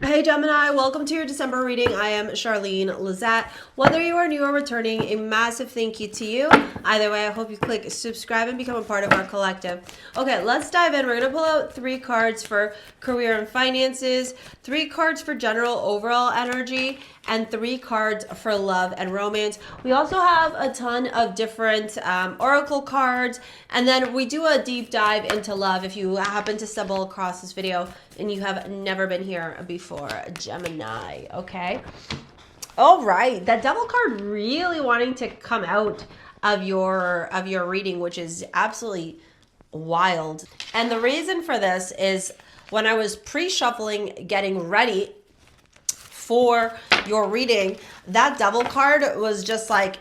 Hey Gemini, welcome to your December reading. I am Charlene Lizette. Whether you are new or returning, a massive thank you to you. Either way, I hope you click subscribe and become a part of our collective. Okay, let's dive in. We're going to pull out 3 cards for career and finances, 3 cards for general overall energy, and 3 cards for love and romance. We also have a ton of different oracle cards, and then we do a deep dive into love if you happen to stumble across this video and you have never been here before, Gemini, okay? All right, that devil card really wanting to come out of your reading, which is absolutely wild. And the reason for this is when I was pre-shuffling, getting ready for your reading, that devil card was just like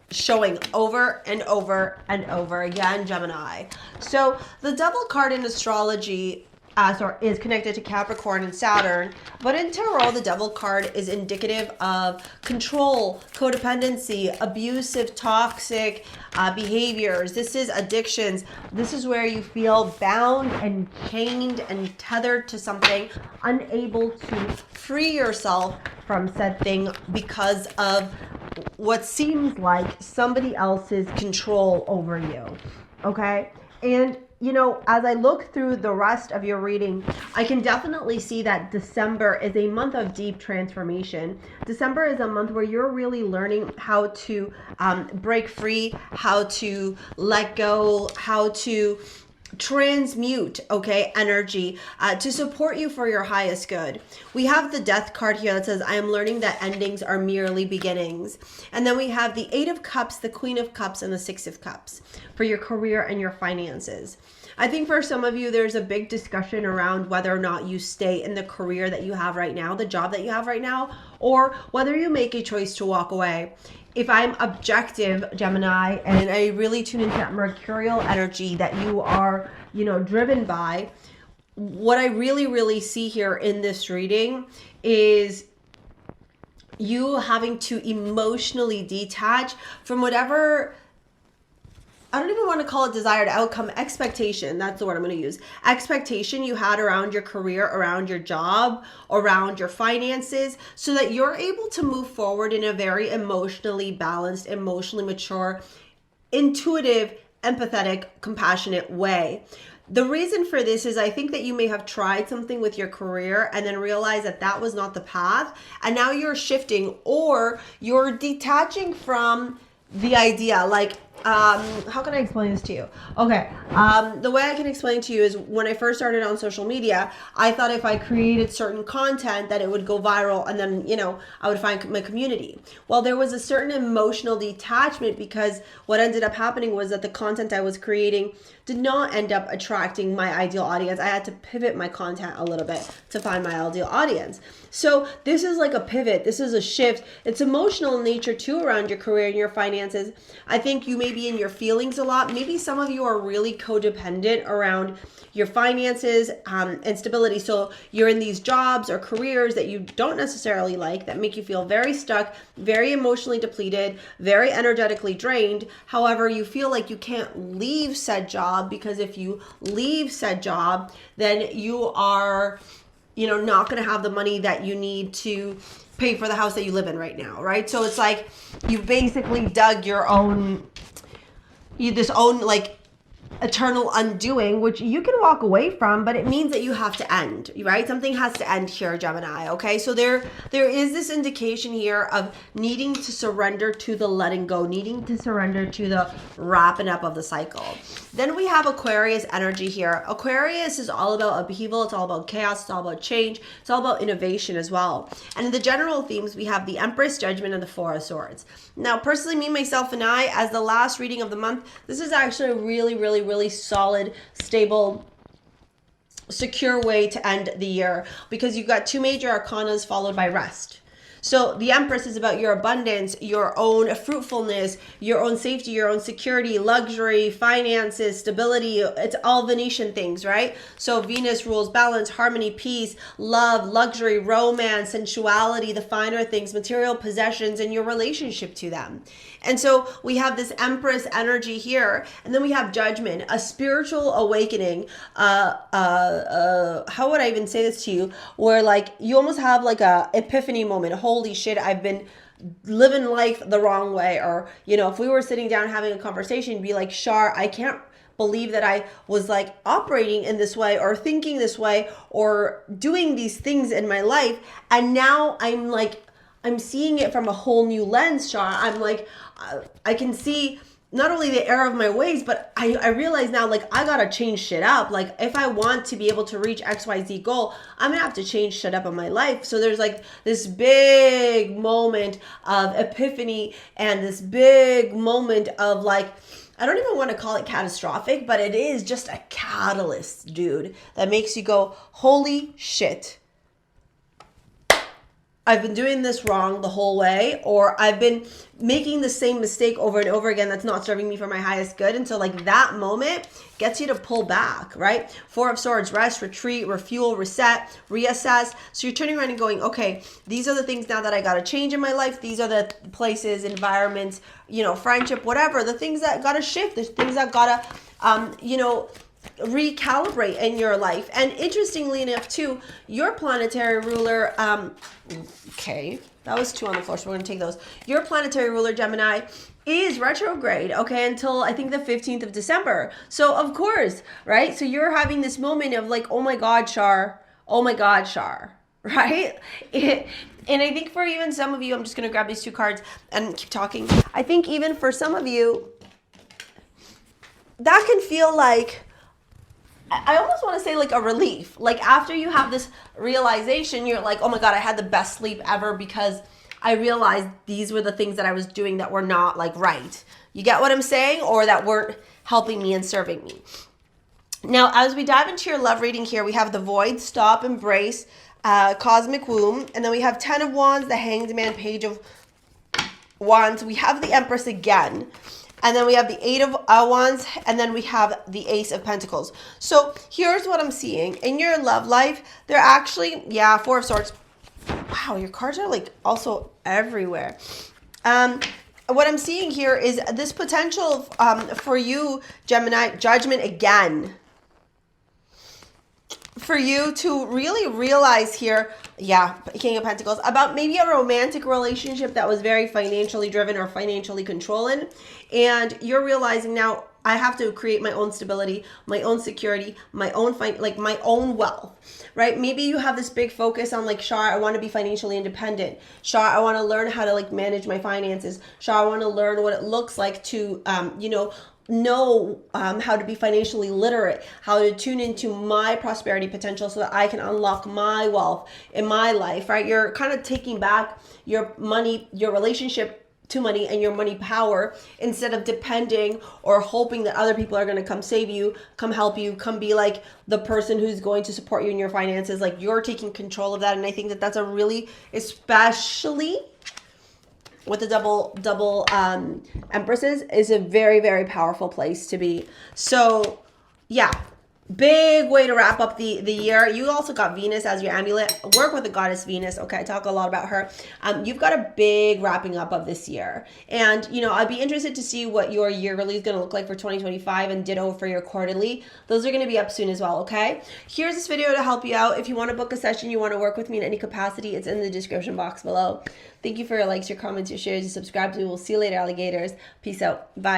showing over and over and over again, Gemini. So the devil card in astrology is connected to Capricorn and Saturn, but in tarot, the devil card is indicative of control, codependency, abusive, toxic behaviors. This is addictions. This is where you feel bound and chained and tethered to something, unable to free yourself from said thing because of what seems like somebody else's control over you. Okay? And you know, as I look through the rest of your reading, I can definitely see that December is a month of deep transformation. December is a month where you're really learning how to break free, how to let go, how to transmute, okay, energy to support you for your highest good. We have the death card here that says, I am learning that endings are merely beginnings. And then we have the 8 of Cups, the Queen of Cups, and the 6 of Cups for your career and your finances. I think for some of you, there's a big discussion around whether or not you stay in the career that you have right now, the job that you have right now, or whether you make a choice to walk away. If I'm objective, Gemini, and I really tune into that mercurial energy that you are, you know, driven by, what I really see here in this reading is you having to emotionally detach from whatever, I don't even want to call it desired outcome, expectation. That's the word I'm going to use. Expectation you had around your career, around your job, around your finances, so that you're able to move forward in a very emotionally balanced, emotionally mature, intuitive, empathetic, compassionate way. The reason for this is I think that you may have tried something with your career and then realized that that was not the path. And now you're shifting, or you're detaching from the idea. Like, how can I explain this to you? Okay, the way I can explain to you is when I first started on social media, I thought if I created certain content that it would go viral, and then, you know, I would find my community. Well, there was a certain emotional detachment because what ended up happening was that the content I was creating did not end up attracting my ideal audience. I had to pivot my content a little bit to find my ideal audience. So this is like a pivot. This is a shift. It's emotional in nature too around your career and your finances. I think you may be in your feelings a lot. Maybe some of you are really codependent around your finances and stability. So you're in these jobs or careers that you don't necessarily like, that make you feel very stuck, very emotionally depleted, very energetically drained. However, you feel like you can't leave said job, because if you leave said job, then you are, you know, not going to have the money that you need to pay for the house that you live in right now, right? So it's like you basically dug your own, this own like eternal undoing, which you can walk away from, but it means that you have to end, right? Something has to end here, Gemini, okay? So there is this indication here of needing to surrender to the letting go, needing to surrender to the wrapping up of the cycle. Then we have Aquarius energy here. Aquarius is all about upheaval. It's all about chaos. It's all about change. It's all about innovation as well. And in the general themes, we have the Empress, Judgment, and the Four of Swords. Now, personally, me, myself, and I, as the last reading of the month, this is actually a really solid, stable, secure way to end the year, because you've got 2 major arcanas followed by rest. So the Empress is about your abundance, your own fruitfulness, your own safety, your own security, luxury, finances, stability. It's all Venetian things, right? So Venus rules balance, harmony, peace, love, luxury, romance, sensuality, the finer things, material possessions, and your relationship to them. And so we have this Empress energy here, and then we have Judgment, a spiritual awakening. How would I even say this to you? Where like you almost have like a epiphany moment. Holy shit, I've been living life the wrong way. Or, you know, if we were sitting down having a conversation, be like, Shar, I can't believe that I was like operating in this way or thinking this way or doing these things in my life. And now I'm seeing it from a whole new lens, Shar. I'm like, I can see not only the error of my ways, but I realize now, like, I gotta change shit up. Like, if I want to be able to reach XYZ goal, I'm gonna have to change shit up in my life. So there's like this big moment of epiphany and this big moment of like, I don't even want to call it catastrophic, but it is just a catalyst, dude, that makes you go, holy shit. I've been doing this wrong the whole way, or I've been making the same mistake over and over again that's not serving me for my highest good. And so like that moment gets you to pull back, right? Four of Swords, rest, retreat, refuel, reset, reassess. So you're turning around and going, okay, these are the things now that I got to change in my life. These are the places, environments, you know, friendship, whatever, the things that got to shift, the things that got to, you know, recalibrate in your life. And interestingly enough too, your planetary ruler, okay, that was 2 on the floor, so we're gonna take those. Your planetary ruler, Gemini, is retrograde, okay, until I think the 15th of December. So of course, right? So you're having this moment of like, oh my God, Shar, oh my God, Shar, right? And I think for even some of you, I'm just gonna grab these 2 cards and keep talking. I think even for some of you, that can feel like, I almost want to say like a relief. Like after you have this realization, you're like, oh my God, I had the best sleep ever because I realized these were the things that I was doing that were not like right. You get what I'm saying? Or that weren't helping me and serving me. Now, as we dive into your love reading here, we have the Void, Stop, Embrace, Cosmic Womb. And then we have 10 of Wands, the Hanged Man, Page of Wands. We have the Empress again. And then we have the 8 of Wands, and then we have the Ace of Pentacles. So here's what I'm seeing. In your love life, they're actually, yeah, 4 of Swords. Wow, your cards are like also everywhere. What I'm seeing here is this potential for you, Gemini, Judgment again. For you to really realize here, yeah, King of Pentacles, about maybe a romantic relationship that was very financially driven or financially controlling. And you're realizing now, I have to create my own stability, my own security, my own, like my own wealth, right? Maybe you have this big focus on like, Shar, I want to be financially independent. Shar, I want to learn how to like manage my finances. Shar, I want to learn what it looks like to, you know how to be financially literate, how to tune into my prosperity potential so that I can unlock my wealth in my life, right? You're kind of taking back your money, your relationship to money and your money power instead of depending or hoping that other people are going to come save you, come help you, come be like the person who's going to support you in your finances. Like you're taking control of that. And I think that that's a really, especially with the double empresses, is a very, very powerful place to be. So yeah, big way to wrap up the year. You also got Venus as your amulet. Work with the goddess Venus. Okay, I talk a lot about her. You've got a big wrapping up of this year. And, you know, I'd be interested to see what your yearly is going to look like for 2025 and ditto for your quarterly. Those are going to be up soon as well, okay? Here's this video to help you out. If you want to book a session, you want to work with me in any capacity, it's in the description box below. Thank you for your likes, your comments, your shares, your subscribes. We will see you later, alligators. Peace out. Bye.